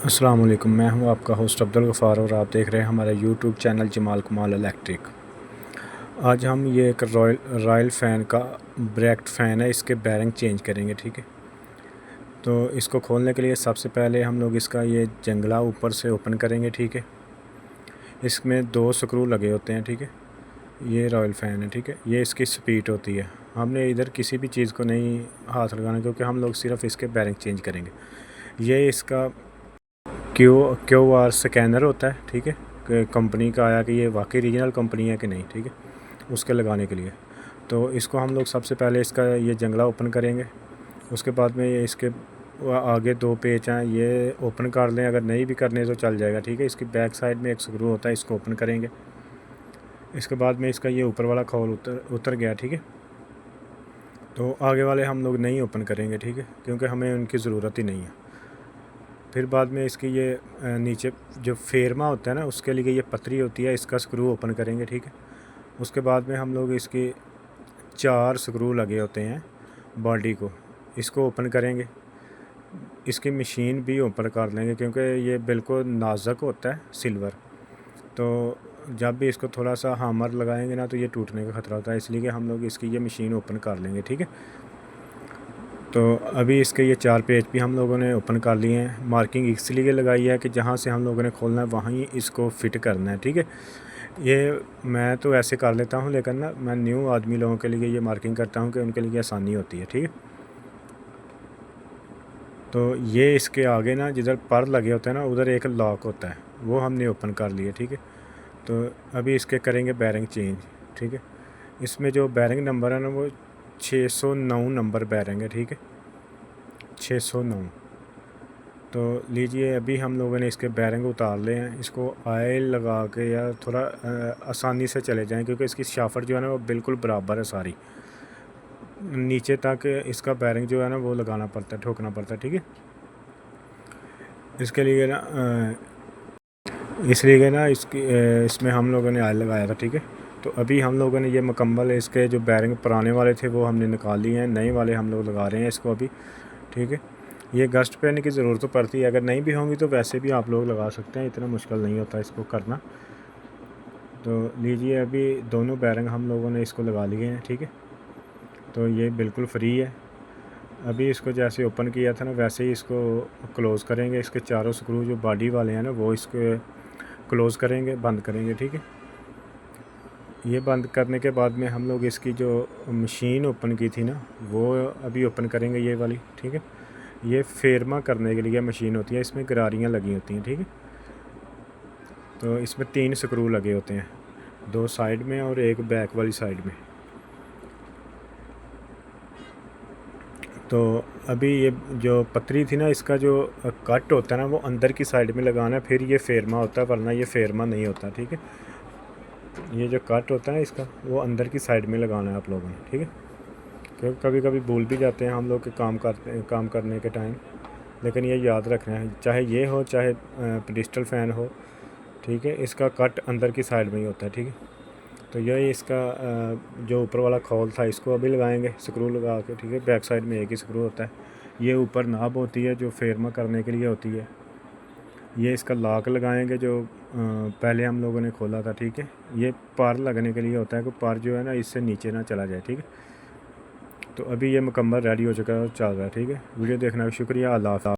अस्सलाम वालेकुम। मैं हूं आपका होस्ट अब्दुल गफ़ार और आप देख रहे हैं हमारा यूट्यूब चैनल जमाल कमाल इलेक्ट्रिक। आज हम ये एक रॉयल फ़ैन का ब्रैक्ट फ़ैन है, इसके बैरिंग चेंज करेंगे। ठीक है, तो इसको खोलने के लिए सबसे पहले हम लोग इसका ये जंगला ऊपर से ओपन करेंगे। ठीक है, इसमें 2 स्क्रू लगे होते हैं। ठीक है, ये रॉयल फ़ैन है। ठीक है, ये इसकी स्पीड होती है। हमने इधर किसी भी चीज़ को नहीं हाथ लगाना, क्योंकि हम लोग सिर्फ इसके बैरिंग चेंज करेंगे। ये इसका क्यू आर स्कैनर होता है। ठीक है, कंपनी का आया कि ये वाकई रीजनल कंपनी है कि नहीं। ठीक है, उसके लगाने के लिए तो इसको हम लोग सबसे पहले इसका ये जंगला ओपन करेंगे। उसके बाद में ये इसके आगे 2 पेच हैं, ये ओपन कर लें। अगर नहीं भी करने तो चल जाएगा। ठीक है, इसकी बैक साइड में एक स्क्रू होता है, इसको ओपन करेंगे। इसके बाद में इसका ये ऊपर वाला खोल उतर गया। ठीक है, तो आगे वाले हम लोग नहीं ओपन करेंगे। ठीक है, क्योंकि हमें उनकी ज़रूरत ही नहीं है। फिर बाद में इसकी ये नीचे जो फेरमा होता है ना, उसके लिए ये पतरी होती है, इसका स्क्रू ओपन करेंगे। ठीक है, उसके बाद में हम लोग इसकी 4 स्क्रू लगे होते हैं बॉडी को, इसको ओपन करेंगे। इसकी मशीन भी ओपन कर लेंगे, क्योंकि ये बिल्कुल नाजुक होता है सिल्वर। तो जब भी इसको थोड़ा सा हामर लगाएंगे ना, तो ये टूटने का ख़तरा होता है, इसलिए कि हम लोग इसकी ये मशीन ओपन कर लेंगे। ठीक है, तो अभी इसके ये 4 पेज भी हम लोगों ने ओपन कर लिए हैं। मार्किंग इसलिए लगाई है कि जहाँ से हम लोगों ने खोलना है वहीं इसको फ़िट करना है। ठीक है, ये मैं तो ऐसे कर लेता हूँ, लेकिन ना मैं न्यू आदमी लोगों के लिए ये मार्किंग करता हूँ कि उनके लिए आसानी होती है। ठीक है, तो ये इसके आगे ना जिधर पर लगे होते हैं ना, उधर एक लॉक होता है, वो हमने ओपन कर लिए। ठीक है, तो अभी इसके करेंगे बैरिंग चेंज। ठीक है, इसमें जो बैरिंग नंबर है ना, वो 609 नंबर बैरिंग है। ठीक है, 609। तो लीजिए, अभी हम लोगों ने इसके बैरिंग उतार ले हैं। इसको ऑयल लगा के या थोड़ा आसानी से चले जाएं, क्योंकि इसकी शाफट जो है ना वो बिल्कुल बराबर है सारी, नीचे तक इसका बैरिंग जो है ना वो लगाना पड़ता है, ठोकना पड़ता है। ठीक है, इसके लिए ना इसलिए ना इसमें हम लोगों ने ऑयल लगाया था। ठीक है, तो अभी हम लोगों ने ये मुकम्मल इसके जो बैरिंग पुराने वाले थे वो हमने निकाल लिए हैं, नए वाले हम लोग लगा रहे हैं इसको अभी। ठीक है, ये गस्ट पेन की ज़रूरत तो पड़ती है, अगर नहीं भी होंगी तो वैसे भी आप लोग लगा सकते हैं, इतना मुश्किल नहीं होता इसको करना। तो लीजिए, अभी दोनों बैरिंग हम लोगों ने इसको लगा लिए हैं। ठीक है, तो ये बिल्कुल फ्री है। अभी इसको जैसे ओपन किया था ना, वैसे ही इसको क्लोज़ करेंगे। इसके चारों स्क्रू जो बॉडी वाले हैं ना, वो इसको क्लोज़ करेंगे, बंद करेंगे। ठीक है, ये बंद करने के बाद में हम लोग इसकी जो मशीन ओपन की थी ना, वो अभी ओपन करेंगे, ये वाली। ठीक है, ये फेरमा करने के लिए मशीन होती है, इसमें गरारियाँ लगी होती हैं। ठीक है, तो इसमें 3 स्क्रू लगे होते हैं, 2 साइड में और एक बैक वाली साइड में। तो अभी ये जो पतरी थी ना, इसका जो कट होता है ना, वो अंदर की साइड में लगाना है, फिर ये फेरमा होता है, वरना ये फेरमा नहीं होता। ठीक है, ये जो कट होता है इसका, वो अंदर की साइड में लगाना है आप लोगों ने। ठीक है, क्योंकि कभी कभी भूल भी जाते हैं हम लोग के काम करने के टाइम, लेकिन ये याद रखना है, चाहे ये हो चाहे डिजिटल फ़ैन हो। ठीक है, इसका कट अंदर की साइड में ही होता है। ठीक है, तो यही इसका जो ऊपर वाला खोल था, इसको अभी लगाएंगे स्क्रू लगा के। ठीक है, बैक साइड में एक ही स्क्रू होता है, ये ऊपर नाब होती है जो फेरमा करने के लिए होती है। ये इसका लॉक लगाएंगे जो पहले हम लोगों ने खोला था। ठीक है, ये पार लगने के लिए होता है कि पार जो है ना इससे नीचे ना चला जाए। ठीक है, तो अभी ये मुकम्मल रेडी हो चुका है और चल रहा है। ठीक है, वीडियो देखने का शुक्रिया। अल्लाह हाफ़िज़।